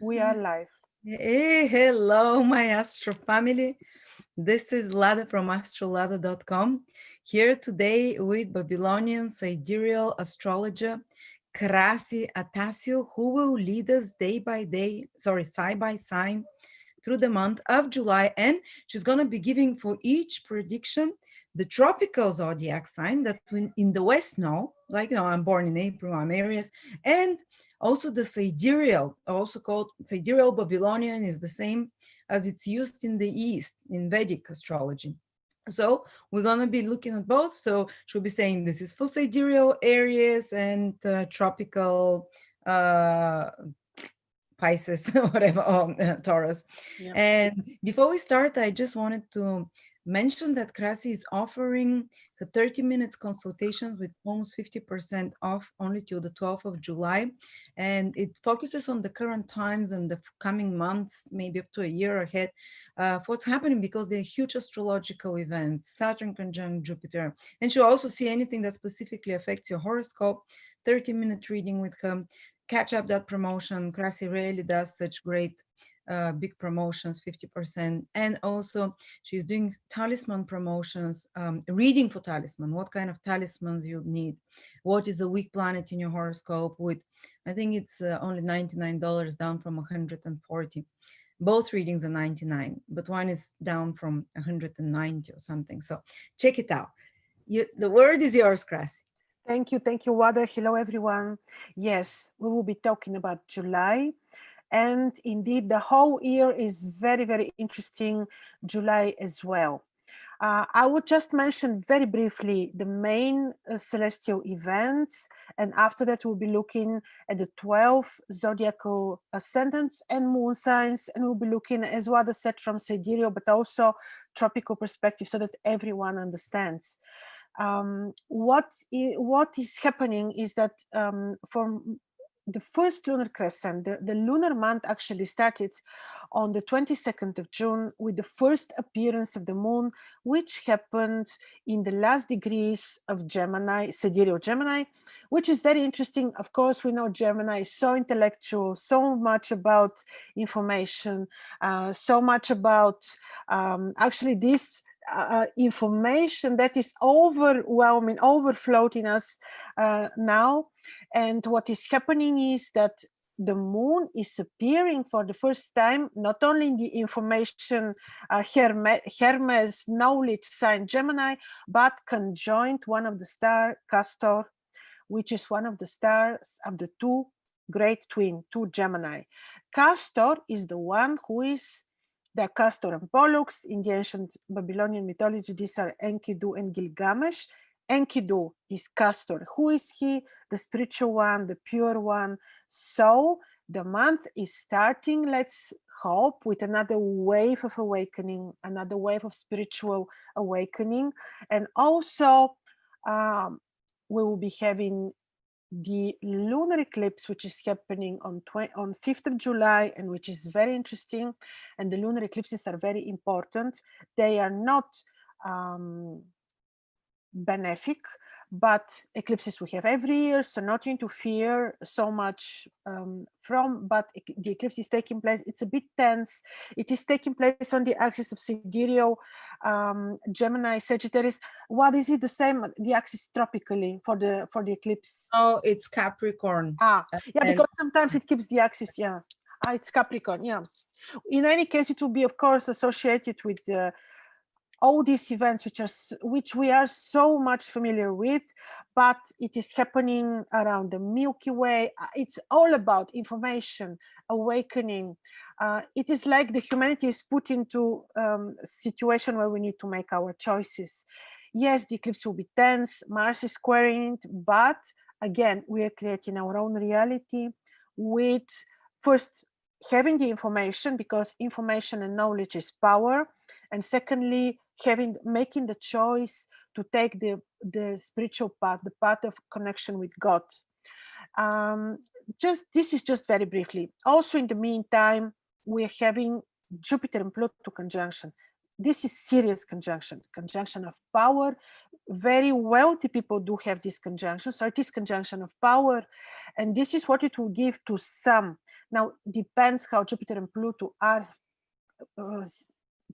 We are live. Hey, hello, my Astro family. This is Lada from astrolada.com. Here today with Babylonian sidereal astrologer Krasi Atasio, who will lead us day by day, side by side through the month of July. And she's going to be giving for each prediction the tropical zodiac sign that we in the West know, like, I'm born in April, I'm Aries, and also the sidereal, also called sidereal Babylonian, is the same as it's used in the East in Vedic astrology. So we're going to be looking at both. So she'll be saying this is for sidereal Aries and tropical uh, Pisces, whatever, Taurus. Yeah. And before we start, I just wanted to mention that Krasi is offering the 30 minutes consultations with almost 50% off only till the 12th of July. And it focuses on the current times and the coming months, maybe up to a year ahead, for what's happening because they're huge astrological events, Saturn conjunct Jupiter. And she'll also see anything that specifically affects your horoscope, 30-minute reading with her, catch up that promotion. Krasi really does such great big promotions, 50%. And also she's doing talisman promotions, reading for talisman, what kind of talismans you need, what is a weak planet in your horoscope with, I think it's only $99 down from 140. Both readings are 99, but one is down from 190 or something. So check it out. The word is yours, Krasi. Thank you, Wada. Hello, everyone. Yes, we will be talking about July. And indeed, the whole year is very, very interesting, July as well. I would just mention very briefly the main celestial events, and after that we'll be looking at the 12 zodiacal ascendants and moon signs, and we'll be looking, as Wada said, from sidereal but also tropical perspective, so that everyone understands. What is happening is that from the first lunar crescent, the lunar month actually started on the 22nd of June with the first appearance of the moon, which happened in the last degrees of Gemini, sidereal Gemini, which is very interesting. Of course, we know Gemini is so intellectual, so much about information, so much about actually this information that is overwhelming, overflowing us now. And what is happening is that the moon is appearing for the first time, not only in the information Hermes knowledge sign Gemini, but conjoined one of the star Castor, which is one of the stars of the two great two Gemini. Castor is the one who is the Castor and Pollux. In the ancient Babylonian mythology, these are Enkidu and Gilgamesh. Enkidu is Castor. Who is he? The spiritual one, the pure one. So the month is starting, let's hope, with another wave of awakening, another wave of spiritual awakening. And also, we will be having the lunar eclipse, which is happening on 5th of July, and which is very interesting. And the lunar eclipses are very important. They are not benefic, but eclipses we have every year, so nothing to fear so much from. But the eclipse is taking place, it's a bit tense. It is taking place on the axis of sidereal Gemini, Sagittarius. What is it the same, the axis tropically for the eclipse? Oh, it's Capricorn. Yeah, And because sometimes it keeps the axis. Yeah, it's Capricorn. Yeah, in any case, it will be of course associated with all these events which we are so much familiar with, but it is happening around the Milky Way. It's all about information, awakening. It is like the humanity is put into a situation where we need to make our choices. Yes, the eclipse will be tense, Mars is squaring it, but again, we are creating our own reality with first having the information, because information and knowledge is power, and secondly, making the choice to take the spiritual path, the path of connection with God. This is just very briefly. Also, in the meantime, we're having Jupiter and Pluto conjunction. This is serious conjunction of power. Very wealthy people do have this conjunction, so it is conjunction of power, and this is what it will give to some. Now, depends how Jupiter and Pluto are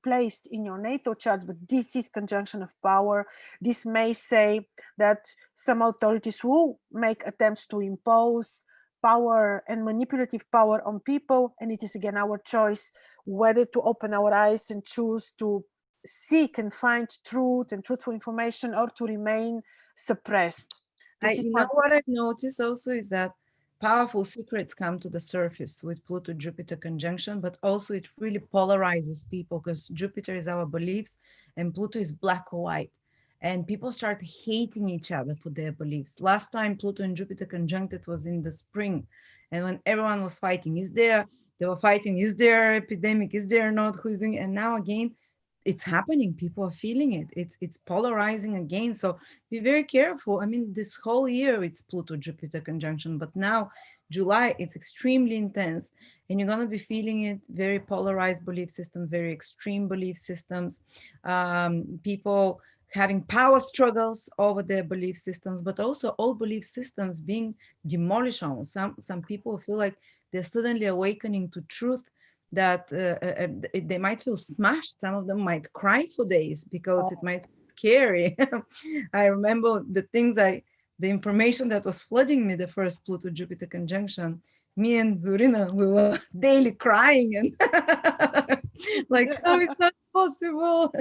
placed in your natal chart, but this is conjunction of power. This may say that some authorities will make attempts to impose power and manipulative power on people, and it is again our choice whether to open our eyes and choose to seek and find truth and truthful information, or to remain suppressed. You know what I've noticed also is that powerful secrets come to the surface with Pluto Jupiter conjunction, but also it really polarizes people because Jupiter is our beliefs and Pluto is black or white. And people start hating each other for their beliefs. Last time Pluto and Jupiter conjuncted was in the spring. And when everyone was fighting, they were fighting, is there epidemic? Is there not? Who's doing it? And now again, it's happening. People are feeling it. It's polarizing again. So be very careful. I mean, this whole year it's Pluto Jupiter conjunction, but now July it's extremely intense, and you're gonna be feeling it. Very polarized belief systems, very extreme belief systems. People having power struggles over their belief systems, but also all belief systems being demolished. Almost some people feel like they're suddenly awakening to truth that they might feel smashed. Some of them might cry for days because it might be scary. I remember the information that was flooding me the first Pluto Jupiter conjunction. Me and Zurina, we were daily crying and like, oh, it's not possible.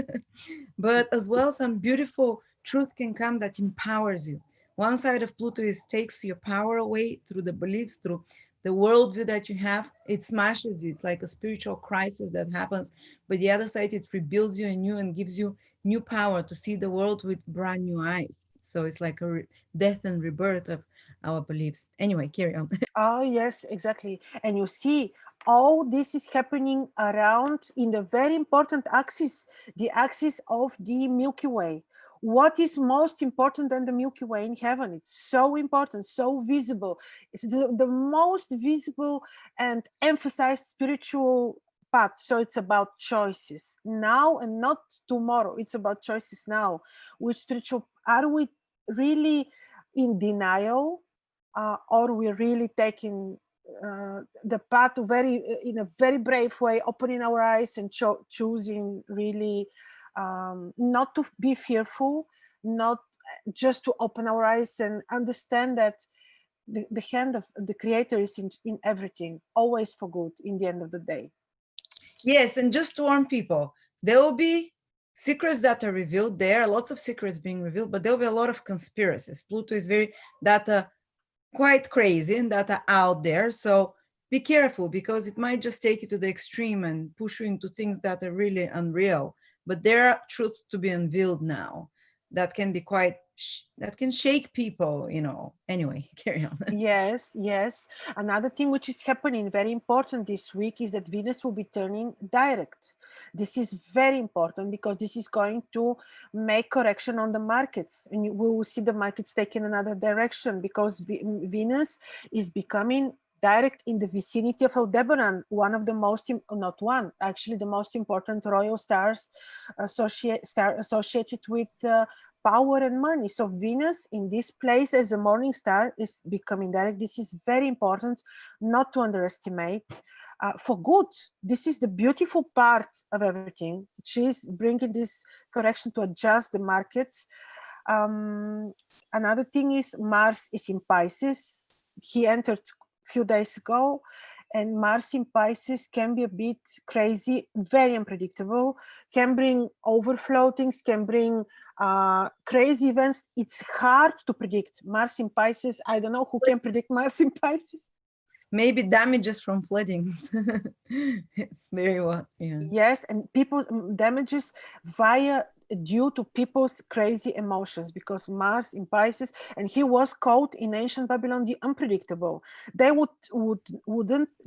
But as well, some beautiful truth can come that empowers you. One side of Pluto is takes your power away through the beliefs, through the worldview that you have. It smashes you. It's like a spiritual crisis that happens. But the other side, it rebuilds you anew and gives you new power to see the world with brand new eyes. So it's like a death and rebirth of our beliefs. Anyway, carry on. Oh, yes, exactly. And you see, all this is happening around in the very important axis, the axis of the Milky Way. What is most important than the Milky Way in heaven? It's so important, so visible. It's the most visible and emphasized spiritual path. So it's about choices now and not tomorrow. It's about choices now. Which spiritual are we really in denial? Or we're really taking the path in a very brave way, opening our eyes and choosing really not to be fearful, not just to open our eyes and understand that the hand of the creator is in everything, always for good in the end of the day. Yes, and just to warn people, there will be secrets that are revealed. There are lots of secrets being revealed, but there will be a lot of conspiracies. Pluto is very data quite crazy and that are out there. So be careful because it might just take you to the extreme and push you into things that are really unreal. But there are truths to be unveiled now that can be that can shake people, you know. Anyway, carry on. Yes, yes. Another thing which is happening very important this week is that Venus will be turning direct. This is very important because this is going to make correction on the markets, and we will see the markets taking another direction because Venus is becoming direct in the vicinity of Aldebaran, one of the most, not one, actually the most important royal stars associated with power and money. So Venus in this place as a morning star is becoming direct. This is very important not to underestimate. For good, this is the beautiful part of everything. She's bringing this correction to adjust the markets. Another thing is Mars is in Pisces. He entered a few days ago, and Mars in Pisces can be a bit crazy, very unpredictable, can bring overflow things, can bring crazy events. It's hard to predict. Mars in Pisces, I don't know who can predict Mars in Pisces. Maybe damages from floodings. It's very what, yeah. Yes, and people damages due to people's crazy emotions, because Mars in Pisces, and he was called in ancient Babylon the unpredictable. They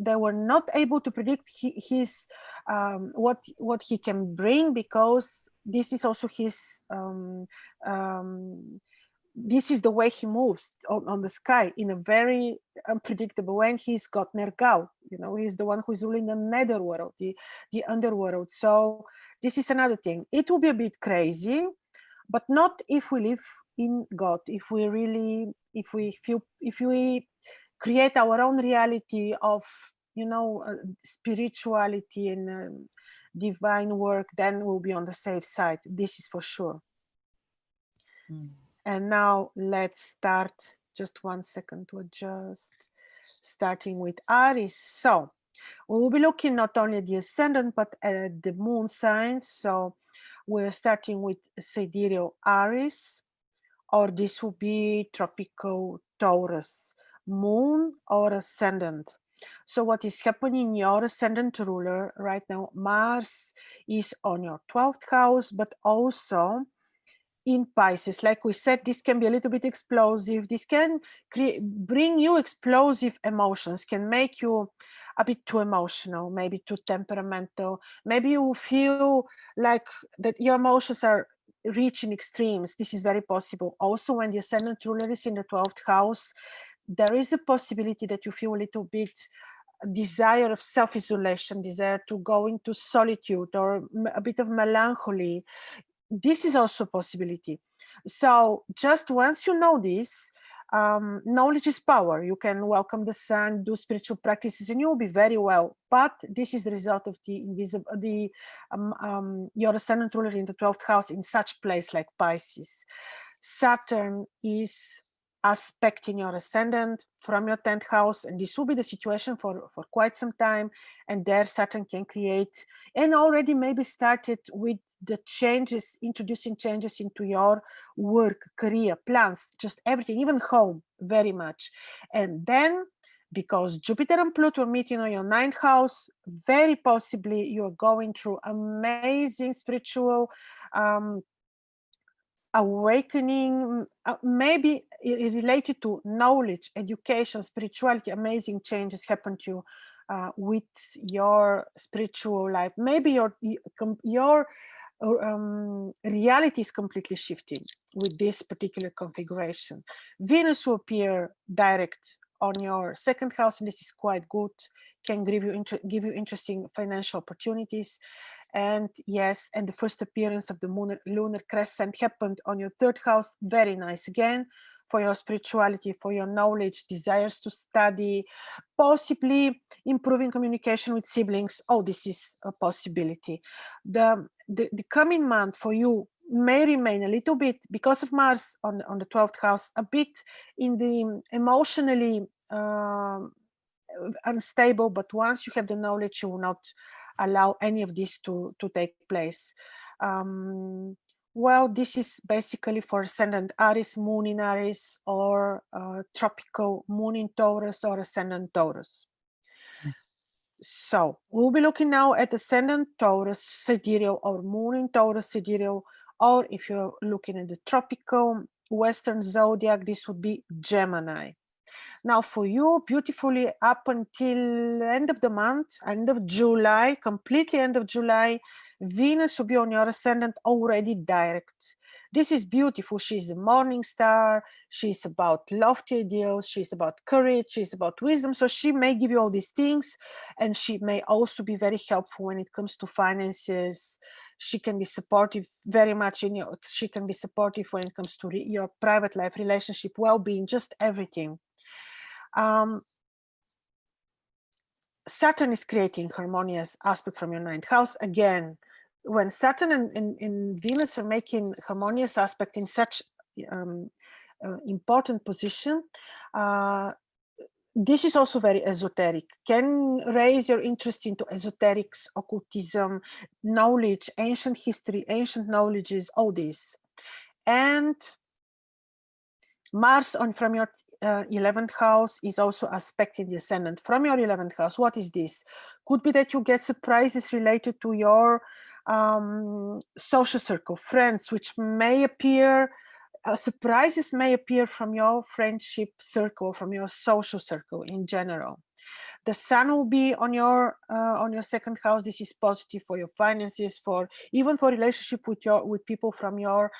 they were not able to predict his what he can bring, because this is also his this is the way he moves on the sky in a very unpredictable way. And he's got Nergal, he's the one who's ruling the netherworld, the underworld. So this is another thing. It will be a bit crazy, but not if we live in God, if we create our own reality of you know, spirituality and divine work, then we'll be on the safe side. This is for sure. And now let's start. Just 1 second to adjust. Starting with Aries. So we will be looking not only at the ascendant, but at the moon signs. So we're starting with sidereal Aries, or this will be tropical Taurus, moon or ascendant. So what is happening in your ascendant ruler right now? Mars is on your 12th house, but also in Pisces. Like we said, this can be a little bit explosive. This can bring you explosive emotions, can make you a bit too emotional, maybe too temperamental. Maybe you feel like that your emotions are reaching extremes. This is very possible. Also, when the ascendant ruler is in the 12th house, there is a possibility that you feel a little bit desire of self-isolation, desire to go into solitude or a bit of melancholy. This is also a possibility. So just once you know this, knowledge is power. You can welcome the sun, do spiritual practices, and you'll be very well. But this is the result of the invisible, your ascendant ruler in the 12th house in such place like Pisces. Saturn is aspecting your ascendant from your 10th house, and this will be the situation for quite some time. And there Saturn can create, and already maybe started with the changes, introducing changes into your work, career, plans, just everything, even home, very much. And then because Jupiter and Pluto are meeting on your 9th house, very possibly you're going through amazing spiritual awakening, maybe related to knowledge, education, spirituality. Amazing changes happen to you with your spiritual life. Maybe your reality is completely shifting with this particular configuration. Venus will appear direct on your 2nd house, and this is quite good, can give you interesting financial opportunities. And yes, and the first appearance of the lunar crescent happened on your 3rd house. Very nice again for your spirituality, for your knowledge, desires to study, possibly improving communication with siblings. Oh, this is a possibility. The coming month for you may remain a little bit, because of Mars on the 12th house, a bit in the emotionally unstable, but once you have the knowledge, you will not allow any of this to take place. Well, this is basically for ascendant Aries, moon in Aries, or tropical moon in Taurus or ascendant Taurus. So we'll be looking now at ascendant Taurus sidereal, or moon in Taurus sidereal, or if you're looking at the tropical Western zodiac, this would be Gemini. Now for you, beautifully up until end of the month, end of July, completely end of July, Venus will be on your ascendant already direct. This is beautiful. She's a morning star. She's about lofty ideals. She's about courage. She's about wisdom. So she may give you all these things, and she may also be very helpful when it comes to finances. She can be supportive very much she can be supportive when it comes to your private life, relationship, well-being, just everything. Saturn is creating harmonious aspect from your 9th house. Again, when Saturn and Venus are making harmonious aspect in such important position, this is also very esoteric, can raise your interest into esoterics, occultism, knowledge, ancient history, ancient knowledges, all this. And Mars from your 11th house is also aspecting the ascendant from your 11th house. What is this? Could be that you get surprises related to your social circle, friends, which may appear, surprises may appear from your friendship circle, from your social circle in general. The sun will be on your 2nd house. This is positive for your finances, for even for relationship with people from your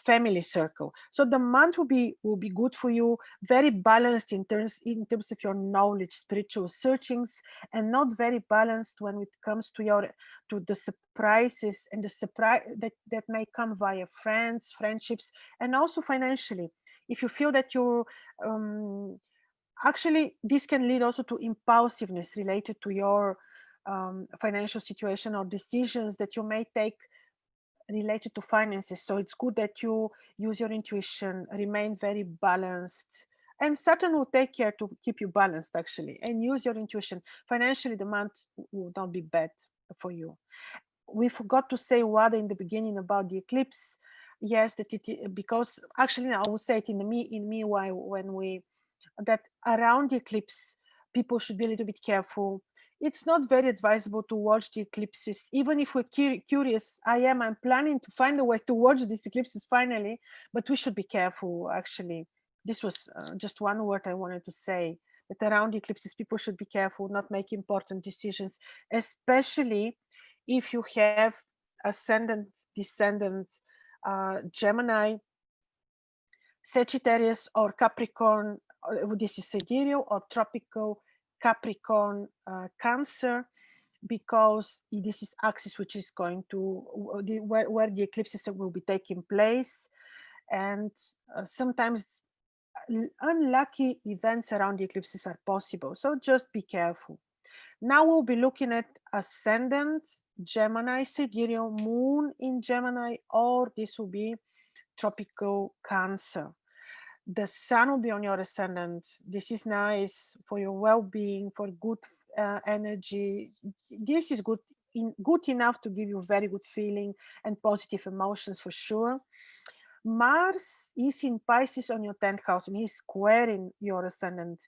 family circle. So the month will be good for you, very balanced in terms of your knowledge, spiritual searchings, and not very balanced when it comes to the surprises and the surprise that may come via friends, friendships, and also financially. If you feel that you're actually, this can lead also to impulsiveness related to your financial situation or decisions that you may take related to finances. So it's good that you use your intuition, remain very balanced. And Saturn will take care to keep you balanced, actually, and use your intuition. Financially, the month will not be bad for you. We forgot to say what in the beginning about the eclipse. Yes, that it, because actually I will say it in meanwhile when we, that around the eclipse people should be a little bit careful. It's not very advisable to watch the eclipses, even if we're curious. I'm planning to find a way to watch these eclipses finally, but we should be careful. Actually, this was just one word I wanted to say, that around the eclipses people should be careful, not make important decisions, especially if you have ascendant, descendant, Gemini, Sagittarius, or Capricorn. This is sidereal or tropical Capricorn, Cancer, because this is axis which is going to where the eclipses will be taking place, and sometimes unlucky events around the eclipses are possible. So just be careful. Now we'll be looking at ascendant Gemini, sidereal, moon in Gemini, or this will be tropical Cancer. The sun will be on your ascendant. This is nice for your well-being, for good energy. This is good enough to give you very good feeling and positive emotions for sure. Mars is in Pisces on your 10th house and he's squaring your ascendant.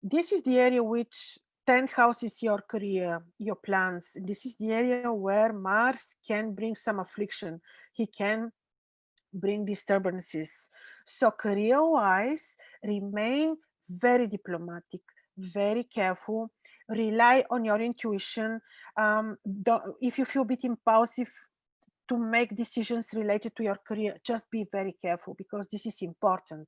This is the area which 10th house is your career, your plans. This is the area where Mars can bring some affliction. He can bring disturbances. So career-wise, remain very diplomatic, very careful, rely on your intuition. If you feel a bit impulsive to make decisions related to your career, just be very careful because this is important.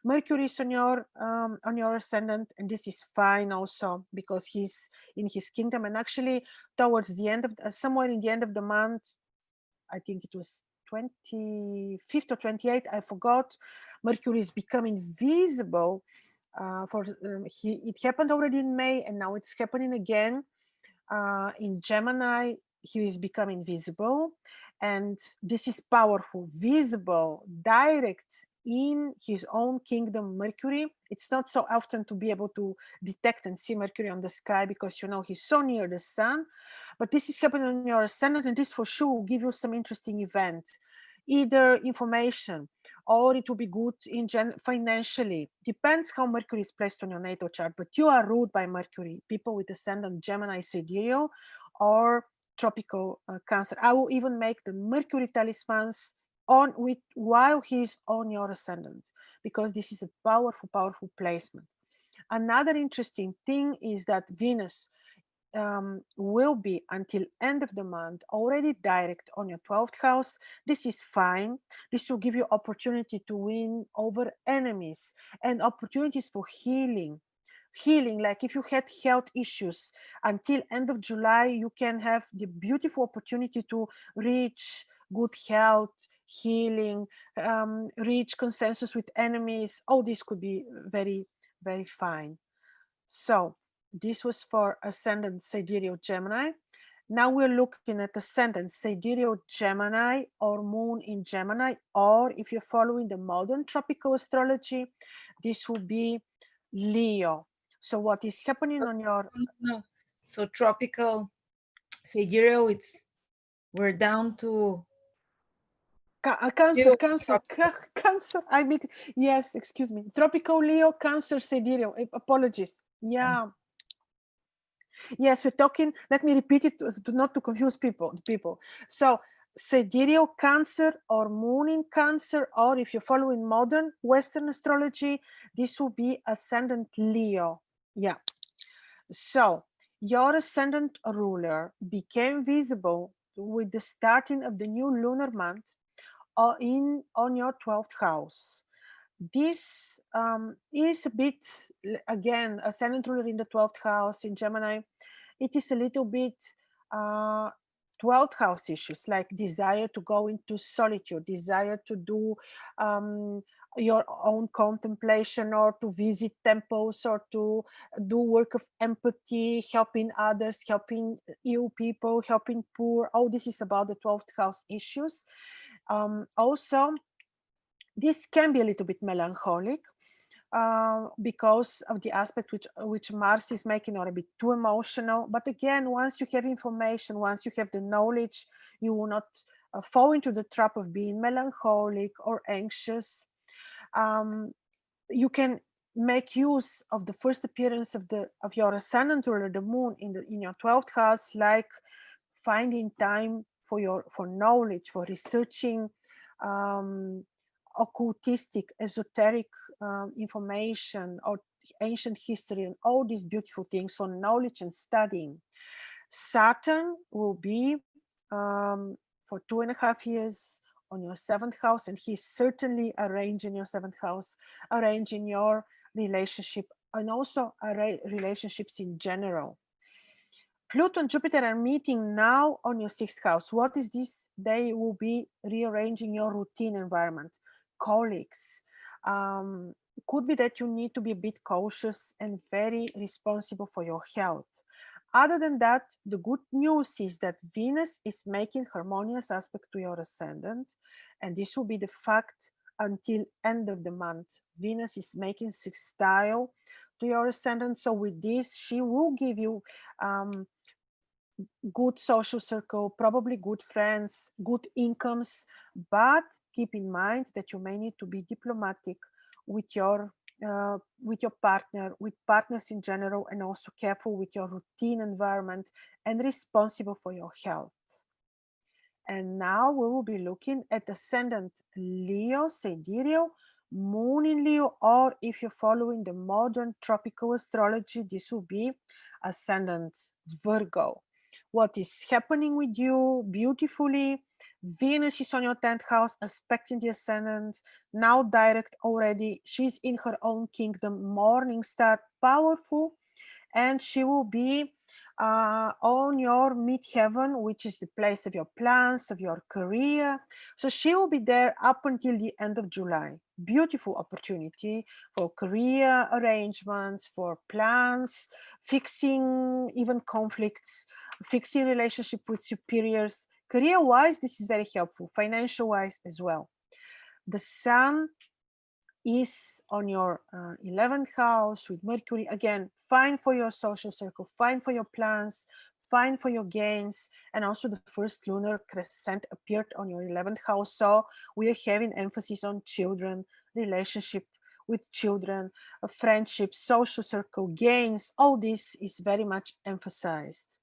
Mercury is on your ascendant, and this is fine also because he's in his kingdom. And actually, towards the end of somewhere in the end of the month, I think it was 25th or 28th, I forgot. Mercury is becoming visible. It happened already in May, and now it's happening again in Gemini. He is becoming visible, and this is powerful, visible, direct in his own kingdom, Mercury. It's not so often to be able to detect and see Mercury on the sky because he's so near the sun, but this is happening on your ascendant, and this for sure will give you some interesting event, either information or it will be good financially. Depends how Mercury is placed on your natal chart, but you are ruled by Mercury. People with ascendant Gemini, sidereal, or tropical Cancer. I will even make the Mercury talismans while he's on your ascendant, because this is a powerful placement. Another interesting thing is that Venus will be until end of the month already direct on your 12th house. This is fine. This will give you opportunity to win over enemies and opportunities for healing. Like if you had health issues, until end of July you can have the beautiful opportunity to reach good health, healing, reach consensus with enemies. Oh, this could be very, very fine. So this was for ascendant sidereal Gemini. Now we're looking at ascendant sidereal Gemini or moon in Gemini, or if you're following the modern tropical astrology, this will be Leo. So what is happening on your... No. So tropical sidereal, we're down to Cancer, tropical. Cancer. Yes, excuse me. Tropical Leo, Cancer, sidereal. Apologies. Yeah. Cancer. Yes, we're talking. Let me repeat it not to confuse people. So sidereal Cancer or moon in Cancer, or if you're following modern Western astrology, this will be ascendant Leo. Yeah. So your ascendant ruler became visible with the starting of the new lunar month on your 12th house. This is a bit, again, ascendant ruler in the 12th house in Gemini. It is a little bit 12th house issues like desire to go into solitude, desire to do your own contemplation, or to visit temples, or to do work of empathy, helping others, helping ill people, helping poor. All this is about the 12th house issues. Also, this can be a little bit melancholic, because of the aspect which Mars is making, or a bit too emotional. But again, once you have information, once you have the knowledge, you will not fall into the trap of being melancholic or anxious. You can make use of the first appearance of your ascendant or the moon in your 12th house, like finding time for knowledge, for researching occultistic, esoteric information, or ancient history, and all these beautiful things for knowledge and studying. Saturn will be for 2.5 years on your 7th house, and he's certainly arranging your 7th house, arranging your relationship, and also relationships in general. Pluto and Jupiter are meeting now on your 6th house. What is this? They will be rearranging your routine environment, colleagues. Could be that you need to be a bit cautious and very responsible for your health. Other than that, the good news is that Venus is making harmonious aspect to your ascendant, and this will be the fact until end of the month. Venus is making sextile to your ascendant, so with this, she will give you good social circle, probably good friends, good incomes, but keep in mind that you may need to be diplomatic with your partner, with partners in general, and also careful with your routine environment and responsible for your health. And now we will be looking at ascendant Leo, sidereal, moon in Leo, or if you're following the modern tropical astrology, this will be ascendant Virgo. What is happening with you beautifully? Venus is on your 10th house, aspecting the ascendant, now direct already. She's in her own kingdom, morning star, powerful, and she will be on your midheaven, which is the place of your plans, of your career. So she will be there up until the end of July. Beautiful opportunity for career arrangements, for plans, fixing even conflicts, fixing relationship with superiors. Career-wise, this is very helpful. Financial-wise as well. The sun is on your 11th house with Mercury. Again, fine for your social circle, fine for your plans, fine for your gains. And also the first lunar crescent appeared on your 11th house. So we are having emphasis on children, relationship with children, friendship, social circle, gains. All this is very much emphasized.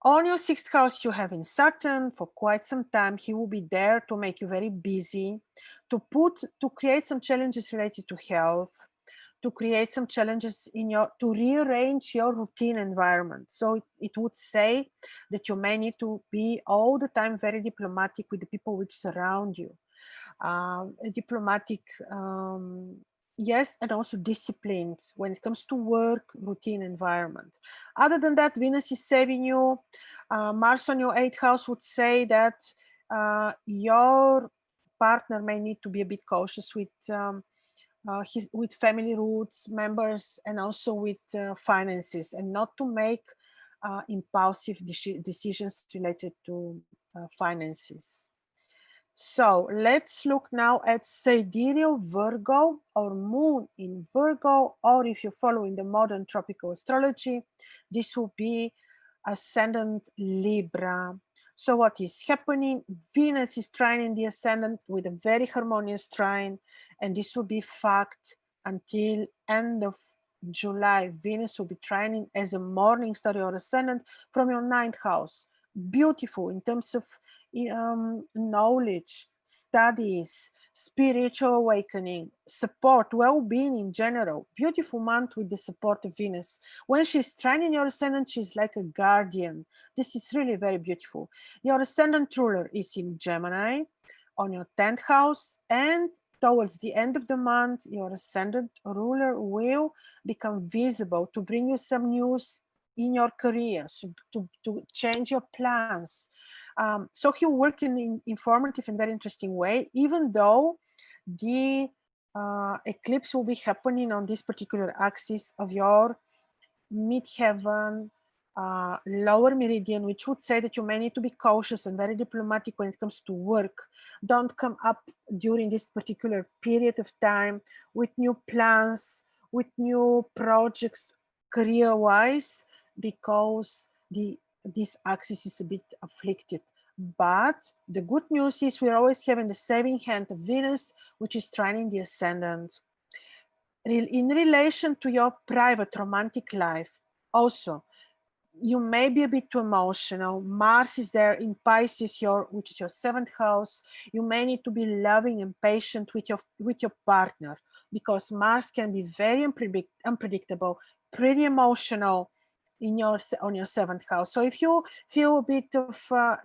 On your 6th house, you have in Saturn for quite some time. He will be there to make you very busy, to create some challenges related to health, to create some challenges to rearrange your routine environment. So it would say that you may need to be all the time very diplomatic with the people which surround you. Diplomatic, yes, and also disciplined when it comes to work, routine environment. Other than that, Venus is saving you. Mars on your 8th house would say that your partner may need to be a bit cautious with with family roots, members, and also with finances, and not to make impulsive decisions related to finances. So let's look now at sidereal Virgo, or moon in Virgo, or if you're following the modern tropical astrology, this will be ascendant Libra. So what is happening? Venus is trining the ascendant with a very harmonious trine, and this will be fact until end of July. Venus will be trining as a morning star or ascendant from your 9th house. Beautiful in terms of knowledge, studies, spiritual awakening, support, well-being in general. Beautiful month with the support of Venus. When she's trining your ascendant, she's like a guardian. This is really very beautiful. Your ascendant ruler is in Gemini on your 10th house, and towards the end of the month, your ascendant ruler will become visible to bring you some news in your career, so to change your plans. So he will work in an informative and very interesting way, even though the eclipse will be happening on this particular axis of your midheaven, lower meridian, which would say that you may need to be cautious and very diplomatic when it comes to work. Don't come up during this particular period of time with new plans, with new projects career-wise, because this axis is a bit afflicted. But the good news is we're always having the saving hand of Venus, which is trining the ascendant. In relation to your private romantic life, also, you may be a bit too emotional. Mars is there in Pisces, which is your 7th house. You may need to be loving and patient with your partner, because Mars can be very unpredictable, pretty emotional on your 7th house. So if you feel a bit of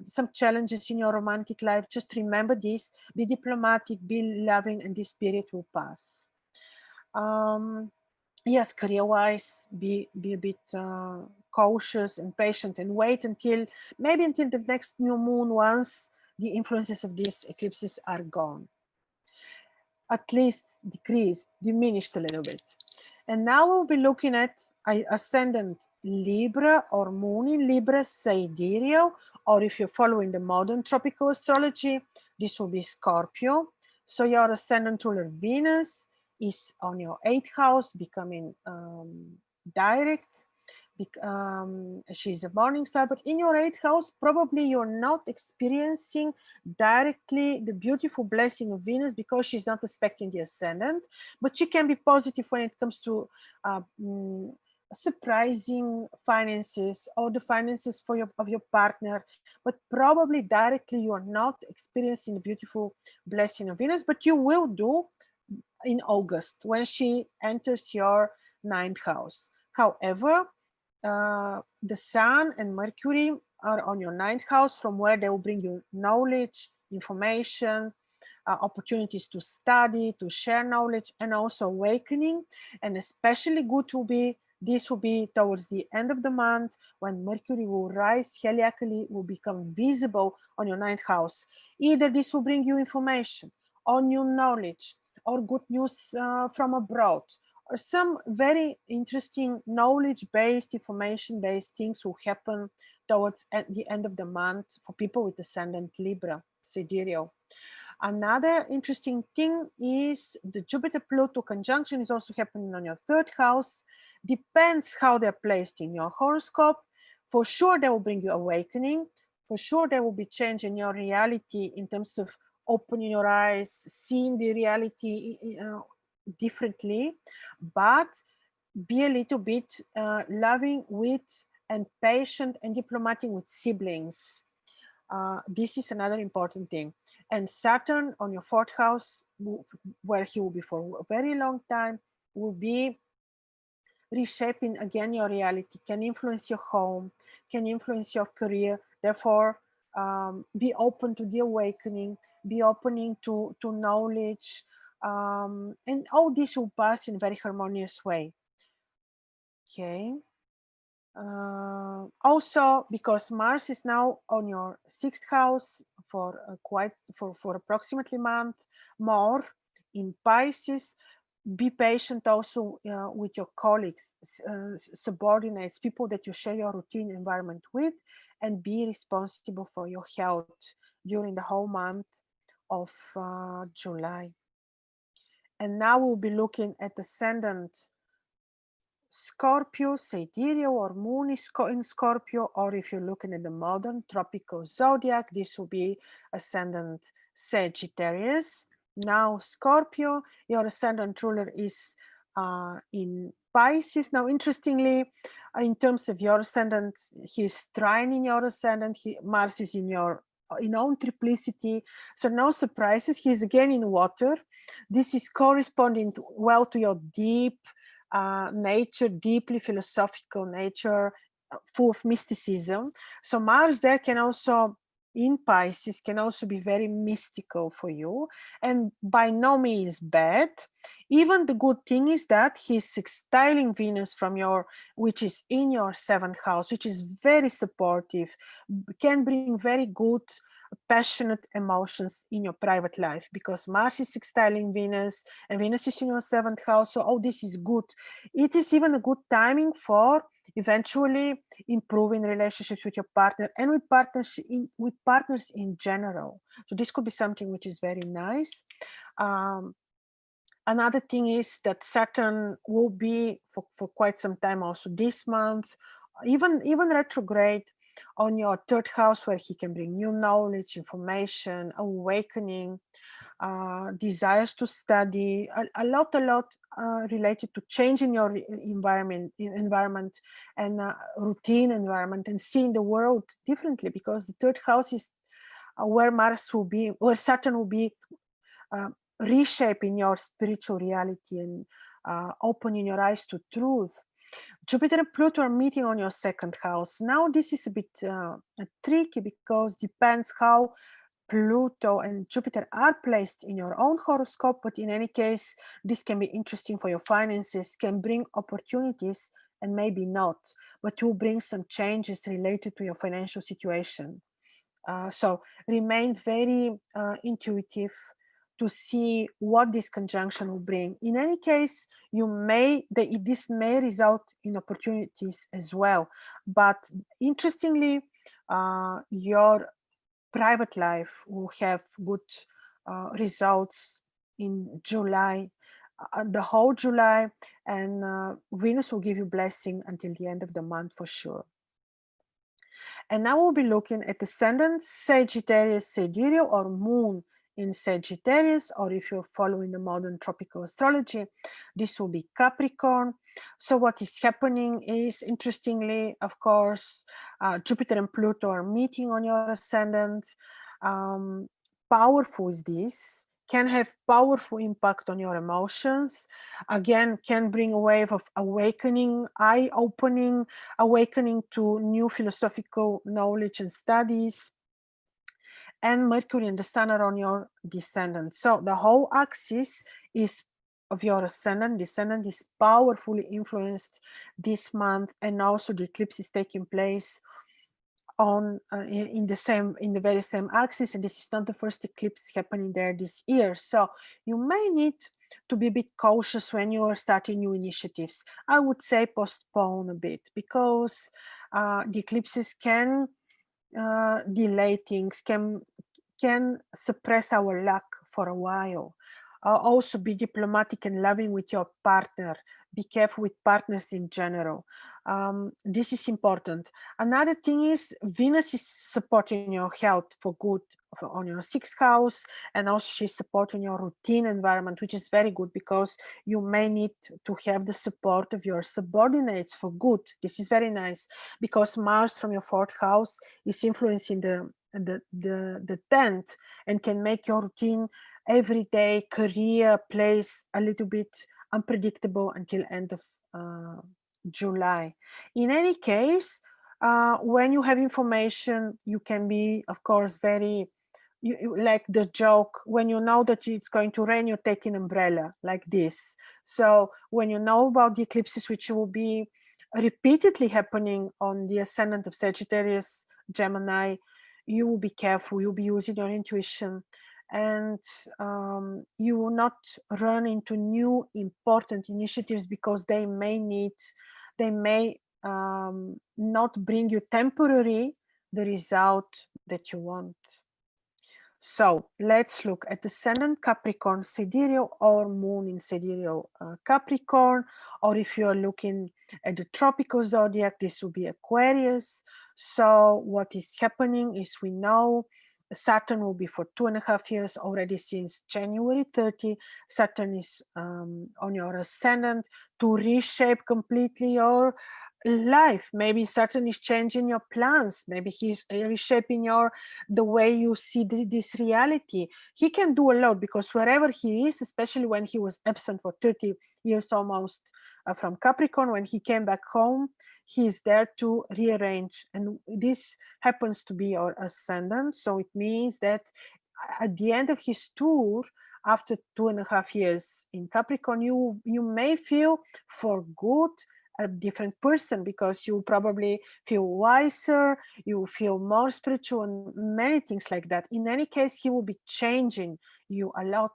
some challenges in your romantic life, just remember this: be diplomatic, be loving, and this period will pass. Yes, career-wise, be a bit cautious and patient, and wait until the next new moon, once the influences of these eclipses are gone, at least decreased, diminished a little bit. And now we'll be looking at ascendant Libra or moon in Libra, sidereal, or if you're following the modern tropical astrology, this will be Scorpio. So your ascendant ruler Venus is on your 8th house, becoming direct. She's a morning star, but in your 8th house, probably you're not experiencing directly the beautiful blessing of Venus, because she's not respecting the ascendant, but she can be positive when it comes to surprising finances or the finances of your partner, but probably directly you are not experiencing the beautiful blessing of Venus, but you will do in August when she enters your 9th house. However, the Sun and Mercury are on your 9th house, from where they will bring you knowledge, information, opportunities to study, to share knowledge, and also awakening. And especially good this will be towards the end of the month, when Mercury will rise heliacally, will become visible on your 9th house. Either this will bring you information or new knowledge or good news from abroad, or some very interesting knowledge-based, information-based things will happen towards the end of the month for people with ascendant Libra, sidereal. Another interesting thing is the Jupiter-Pluto conjunction is also happening on your 3rd house. Depends how they're placed in your horoscope. For sure, they will bring you awakening. For sure, there will be change in your reality in terms of opening your eyes, seeing the reality differently, but be a little bit loving with and patient and diplomatic with siblings. This is another important thing. And Saturn on your 4th house, where he will be for a very long time, will be reshaping again your reality, can influence your home, can influence your career. Therefore, be open to the awakening, be opening to knowledge, and all this will pass in a very harmonious way. Okay. Also, because Mars is now on your 6th house for approximately a month more in Pisces, be patient also with your colleagues, subordinates, people that you share your routine environment with, and be responsible for your health during the whole month of July. And now we'll be looking at ascendant Scorpio, sidereal, or moon is in Scorpio, or if you're looking at the modern tropical zodiac, this will be ascendant Sagittarius. Now Scorpio, your ascendant ruler is in Pisces. Now, interestingly, in terms of your ascendant, he's trining your ascendant. Mars is in your own triplicity, so no surprises. He's again in water. This is corresponding well to your deep nature, deeply philosophical nature, full of mysticism. So Mars there can also in Pisces can also be very mystical for you, and by no means bad. Even the good thing is that he's sextiling Venus from your, which is in your 7th house, which is very supportive, can bring very good passionate emotions in your private life, because Mars is sextiling Venus and Venus is in your 7th house. So, oh, this is good. It is even a good timing for eventually improving relationships with your partner and with partners in general. So this could be something which is very nice. Another thing is that Saturn will be for quite some time also this month, even retrograde on your 3rd house, where he can bring new knowledge, information, awakening, desires to study, a lot related to changing your environment and routine environment, and seeing the world differently, because the 3rd house is where Saturn will be reshaping your spiritual reality and opening your eyes to truth. Jupiter and Pluto are meeting on your 2nd house. Now this is a bit tricky, because depends how Pluto and Jupiter are placed in your own horoscope, but in any case, this can be interesting for your finances, can bring opportunities and maybe not, but will bring some changes related to your financial situation. So remain very intuitive to see what this conjunction will bring. In any case, this may result in opportunities as well. But interestingly, your private life will have good results in July, the whole July, and Venus will give you blessing until the end of the month for sure. And now we'll be looking at ascendant Sagittarius, sidereal, or moon in Sagittarius, or if you're following the modern tropical astrology, this will be Capricorn. So what is happening is, interestingly, of course, Jupiter and Pluto are meeting on your ascendant. Powerful is this, can have powerful impact on your emotions. Again, can bring a wave of awakening, eye-opening, awakening to new philosophical knowledge and studies. And Mercury and the Sun are on your descendant. So the whole axis is of your ascendant. Descendant is powerfully influenced this month, and also the eclipse is taking place on in the very same axis, and this is not the first eclipse happening there this year. So you may need to be a bit cautious when you are starting new initiatives. I would say postpone a bit, because the eclipses can delay things, can suppress our luck for a while. Also be diplomatic and loving with your partner. Be careful with partners in general. This is important. Another thing is, Venus is supporting your health for good on your 6th house, and also she's supporting your routine environment, which is very good, because you may need to have the support of your subordinates for good. This is very nice, because Mars from your 4th house is influencing the 10th, and can make your routine, everyday career, place a little bit unpredictable until end of July. In any case, when you have information, you can be, of course, very, like the joke, when you know that it's going to rain, you take an umbrella, like this. So when you know about the eclipses, which will be repeatedly happening on the ascendant of Sagittarius, Gemini, you will be careful, you'll be using your intuition, and you will not run into new important initiatives, because they may not bring you temporary the result that you want. So let's look at ascendant Capricorn sidereal, or moon in sidereal Capricorn, or if you're looking at the tropical zodiac, this will be Aquarius. So what is happening is, we know Saturn will be for 2.5 years already, since January 30. Saturn is on your ascendant to reshape completely your life. Maybe Saturn is changing your plans. Maybe he's reshaping the way you see this reality. He can do a lot, because wherever he is, especially when he was absent for 30 years almost from Capricorn, when he came back home, he is there to rearrange. And this happens to be your ascendant. So it means that at the end of his tour, after 2.5 years in Capricorn, you may feel for good a different person, because you probably feel wiser, you feel more spiritual, and many things like that. In any case, he will be changing you a lot.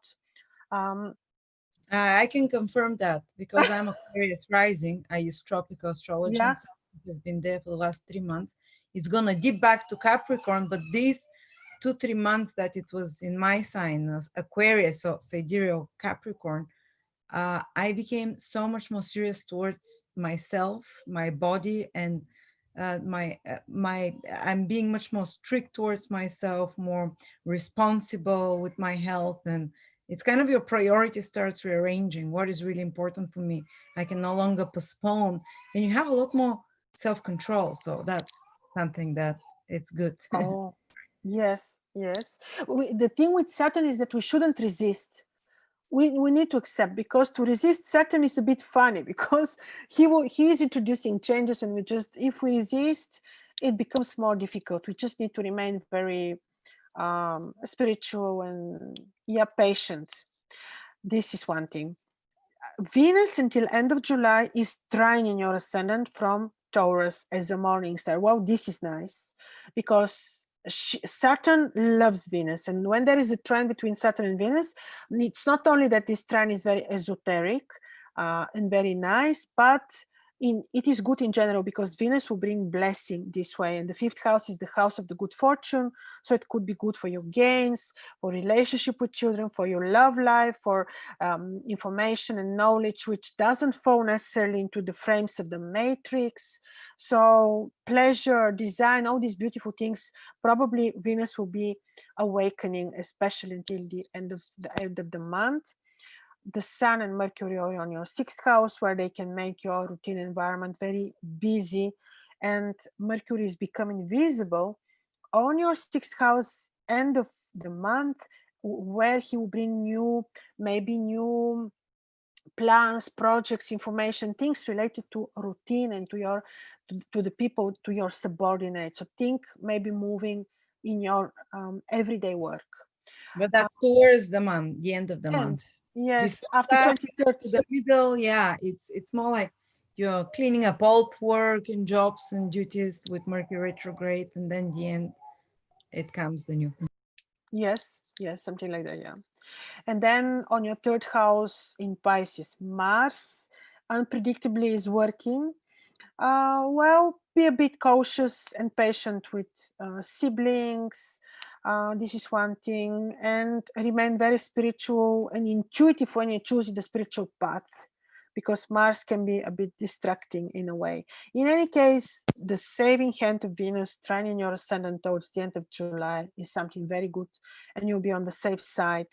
I can confirm that, because I'm Aquarius rising. I use tropical astrology, Yeah. and Saturn has been there for the last 3 months. It's gonna dip back to Capricorn, but these 2-3 months that it was in my sign, Aquarius, so sidereal Capricorn, I became so much more serious towards myself, my body, and I'm being much more strict towards myself, more responsible with my health, and it's kind of your priority starts rearranging what is really important for me. I can no longer postpone, and you have a lot more self-control. So that's something that it's good. Oh, yes, yes. The thing with Saturn is that we shouldn't resist. We need to accept, because to resist Saturn is a bit funny, because he is introducing changes, and if we resist, it becomes more difficult. We just need to remain very spiritual and patient. This is one thing. Venus until end of July is trine in your ascendant from Taurus as a morning star. Wow, this is nice, because Saturn loves Venus, and when there is a trine between Saturn and Venus, it's not only that this trine is very esoteric and very nice, but it is good in general, because Venus will bring blessing this way, and the fifth house is the house of the good fortune. So it could be good for your gains, for relationship with children, for your love life, for information and knowledge, which doesn't fall necessarily into the frames of the matrix. So pleasure, design, all these beautiful things, probably Venus will be awakening, especially until the end of the month. The Sun and Mercury are on your sixth house, where they can make your routine environment very busy, and Mercury is becoming visible on your sixth house end of the month, where he will bring maybe new plans, projects, information, things related to routine and to the people, to your subordinates. So think maybe moving in your everyday work. But that's towards the end of the And month. yes, Before after that, 23rd. to the middle, yeah, it's more like you're cleaning up old work and jobs and duties with Mercury retrograde, and then the end, it comes the new. Yes, something like that, yeah. And then on your third house in Pisces, Mars unpredictably is working. Well, be a bit cautious and patient with siblings. This is one thing. And remain very spiritual and intuitive when you choose the spiritual path, because Mars can be a bit distracting in a way. In any case, the saving hand of Venus trining your ascendant towards the end of July is something very good, and you'll be on the safe side.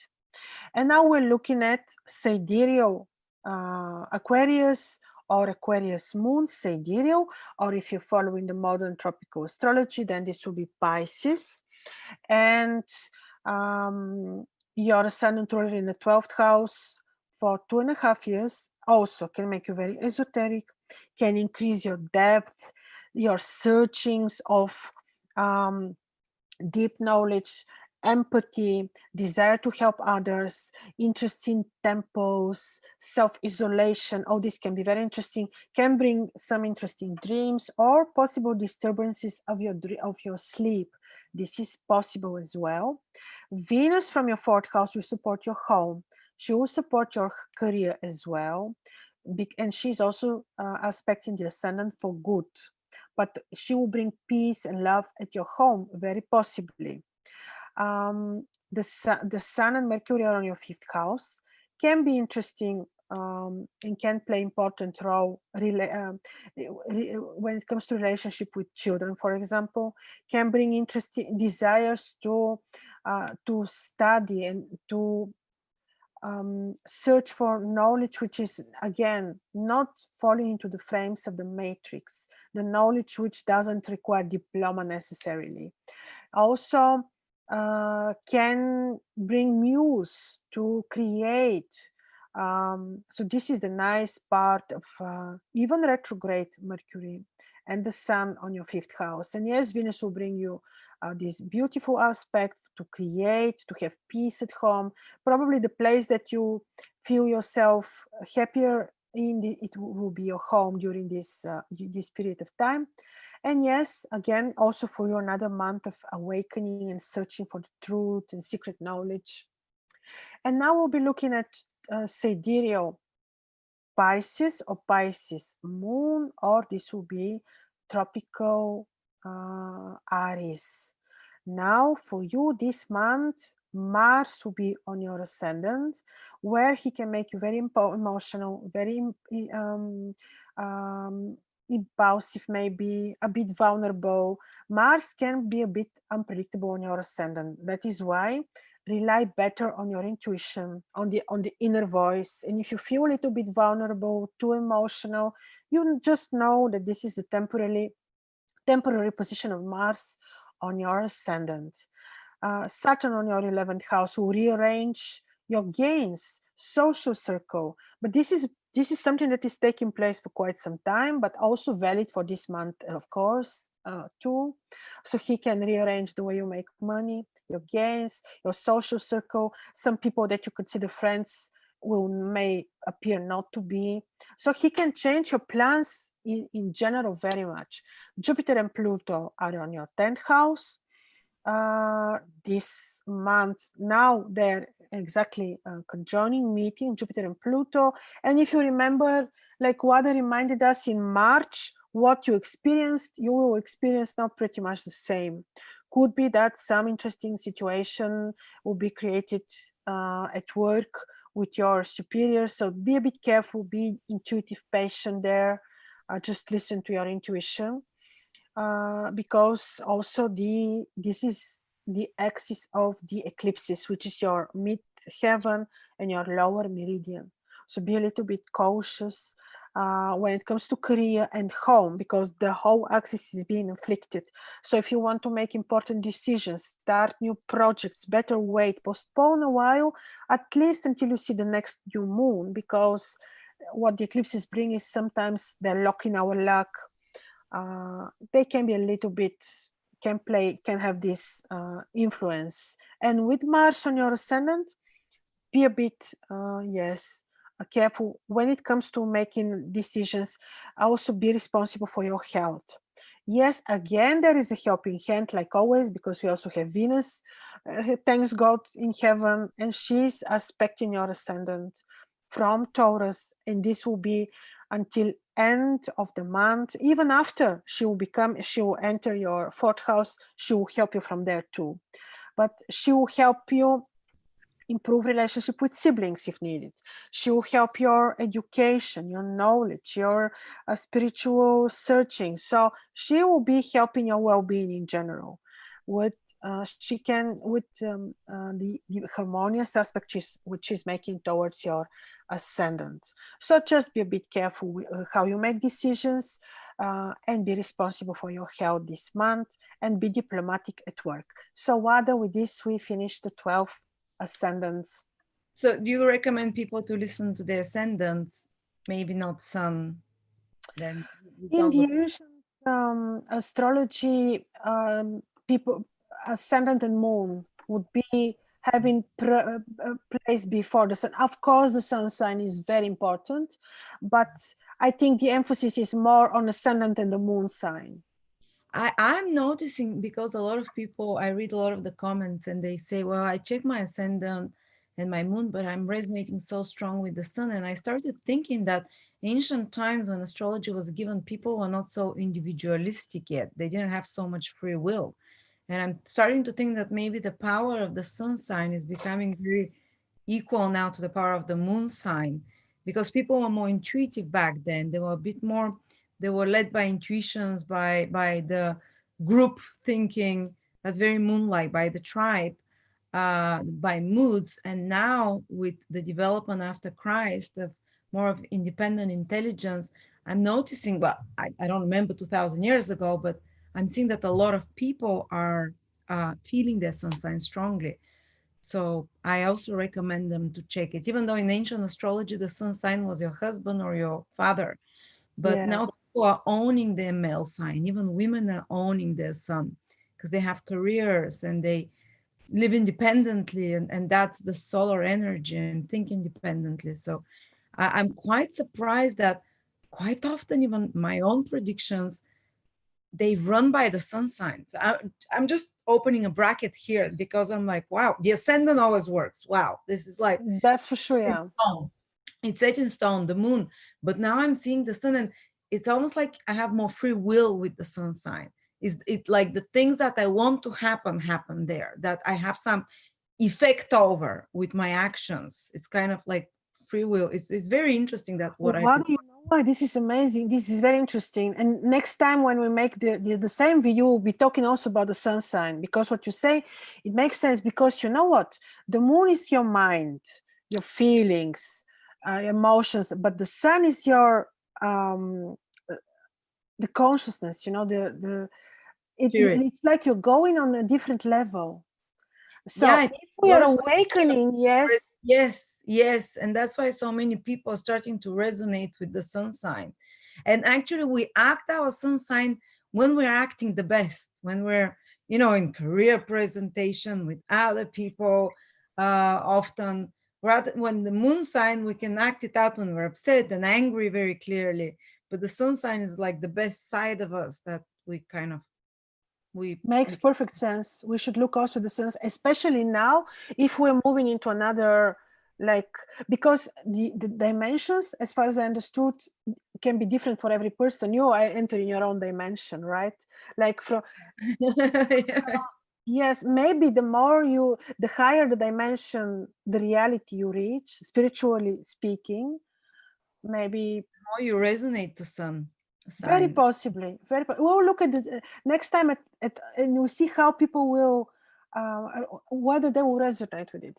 And now we're looking at sidereal Aquarius or Aquarius moon, sidereal, or if you're following the modern tropical astrology, then this will be Pisces. And your ascendant ruler in the 12th house for 2.5 years also can make you very esoteric, can increase your depth, your searchings of deep knowledge, empathy, desire to help others, interest in temples, self-isolation. All this can be very interesting, can bring some interesting dreams or possible disturbances of your sleep. This is possible as well. Venus from your fourth house will support your home. She will support your career as well. And she's also aspecting the ascendant for good. But she will bring peace and love at your home, very possibly. The Sun and Mercury are on your fifth house, can be interesting and can play important role when it comes to relationship with children, for example, can bring interesting desires to study and to search for knowledge which is, again, not falling into the frames of the matrix, the knowledge which doesn't require diploma necessarily. Also can bring muse to create. So this is the nice part of even retrograde Mercury and the Sun on your 5th house. And yes, Venus will bring you this beautiful aspect to create, to have peace at home. Probably the place that you feel yourself happier in, it will be your home during this period of time. And yes, again, also for you, another month of awakening and searching for the truth and secret knowledge. And now we'll be looking at sidereal Pisces or Pisces moon, or this will be tropical Aries. Now for you this month, Mars will be on your ascendant, where he can make you very emotional, very impulsive, maybe a bit vulnerable. Mars can be a bit unpredictable on your ascendant. That is why rely better on your intuition, on the inner voice. And if you feel a little bit vulnerable, too emotional, you just know that this is the temporary position of Mars on your ascendant. Saturn on your 11th house will rearrange your gains, social circle. But this is something that is taking place for quite some time, but also valid for this month, of course, too. So he can rearrange the way you make money, your gains, your social circle. Some people that you consider friends may appear not to be. So he can change your plans in general very much. Jupiter and Pluto are on your 10th house. This month, now they're exactly conjoining, meeting Jupiter and Pluto. And if you remember, like Wada reminded us in March, what you experienced, you will experience now pretty much the same. Could be that some interesting situation will be created at work with your superiors. So be a bit careful, be intuitive, patient there. Just listen to your intuition. Because also this is the axis of the eclipses, which is your mid-heaven and your lower meridian. So be a little bit cautious when it comes to career and home, because the whole axis is being inflicted. So if you want to make important decisions, start new projects, better wait, postpone a while, at least until you see the next new moon, because what the eclipses bring is sometimes they're locking our luck. They can be a little bit, can have this influence. And with Mars on your ascendant, be a bit, yes, careful when it comes to making decisions. Also be responsible for your health. Yes, again, there is a helping hand, like always, because we also have Venus, thanks God, in heaven, and she's aspecting your ascendant from Taurus, and this will be until end of the month. Even after she will enter your 4th house, she will help you from there too. But she will help you improve relationship with siblings if needed. She will help your education, your knowledge, your spiritual searching. So she will be helping your well-being in general. What she can with the harmonious aspect which is making towards your ascendant. So just be a bit careful with, how you make decisions, and be responsible for your health this month, and be diplomatic at work. So Wada, with this we finish the 12 ascendants. So do you recommend people to listen to the ascendants, maybe not sun? Then In the ancient astrology, people ascendant and moon would be having place before the sun. Of course, the sun sign is very important, but I think the emphasis is more on ascendant and the moon sign. I'm noticing, because a lot of people, I read a lot of the comments and they say, well, I check my ascendant and my moon, but I'm resonating so strong with the sun. And I started thinking that ancient times when astrology was given, people were not so individualistic yet. They didn't have so much free will. And I'm starting to think that maybe the power of the sun sign is becoming very equal now to the power of the moon sign, because people were more intuitive back then. They were a bit more, they were led by intuitions, by the group thinking that's very moon-like, by the tribe. by moods. And now with the development after Christ of more of independent intelligence, I'm noticing, well, I don't remember 2000 years ago, but I'm seeing that a lot of people are feeling their sun sign strongly. So I also recommend them to check it, even though in ancient astrology, the sun sign was your husband or your father. But Yeah. now people are owning their male sign. Even women are owning their sun because they have careers and they live independently. And that's the solar energy and think independently. So I'm quite surprised that quite often, even my own predictions, they run by the sun signs. I'm just opening a bracket here because I'm like, wow, the ascendant always works. Wow, this is like That's for sure. Yeah. it's set in stone, the moon. But now I'm seeing the sun, and it's almost like I have more free will with the sun sign. Is it like the things that I want to happen there, that I have some effect over with my actions? It's kind of like free will. It's very interesting that what I've Wow, you know what? This is amazing. This is very interesting. And next time when we make the same video, we'll be talking also about the sun sign, because what you say, it makes sense, because you know what? The moon is your mind, your feelings, emotions, but the sun is your the consciousness, you know, spirit. it's like you're going on a different level. So Yeah, if we what are if awakening, yes. yes, and that's why so many people are starting to resonate with the sun sign. And actually, we act our sun sign when we're acting the best, when we're, in career presentation with other people. Often, rather when the moon sign, we can act it out when we're upset and angry very clearly. But the sun sign is like the best side of us that we kind of we Makes perfect sense. We should look also the sense, especially now, if we're moving into another, like, because the dimensions, as far as I understood, can be different for every person. You are entering your own dimension, right? Like from yes, maybe the higher the dimension, the reality you reach, spiritually speaking, maybe. how you resonate to sun Very sign. possibly. We'll look at the next time and we'll see how people will, whether they will resonate with it.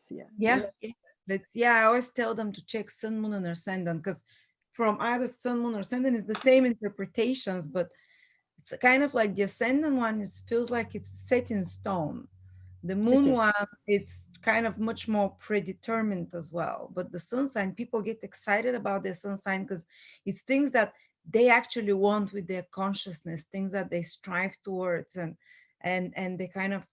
Yeah, I always tell them to check sun, moon, and ascendant, because from either sun, moon, or ascendant is the same interpretations, but it's kind of like the ascendant one feels like it's set in stone. The It moon one, is. it's kind of much more predetermined as well. But the sun sign, people get excited about their sun sign because it's things that they actually want with their consciousness, things that they strive towards, and they kind of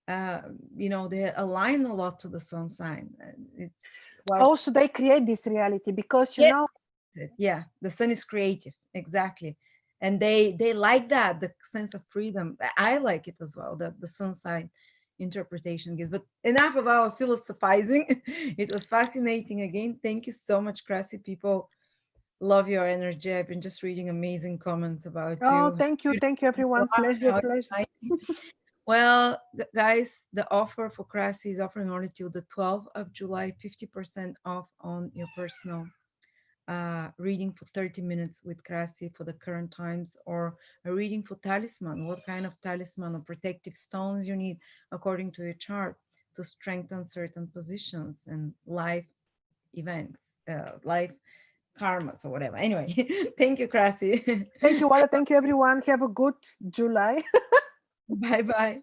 they align a lot to the sun sign. It's well, Also, they create this reality because, yeah, yeah, the sun is creative, exactly. And they like that, the sense of freedom. I like it as well, that the sun sign interpretation gives. But enough of our philosophizing. It was fascinating again. Thank you so much, Krasi. People love your energy. I've been just reading amazing comments about oh, you. thank you. Thank you, everyone. Pleasure, pleasure. Well, guys, the offer for Krasi is offering only till the 12th of July, 50% off on your personal reading for 30 minutes with Krasi for the current times, or a reading for talisman, what kind of talisman or protective stones you need according to your chart to strengthen certain positions and life events, life karmas or whatever. Anyway, thank you, Krasi. Thank you, Wada. Thank you, everyone. Have a good July. Bye bye.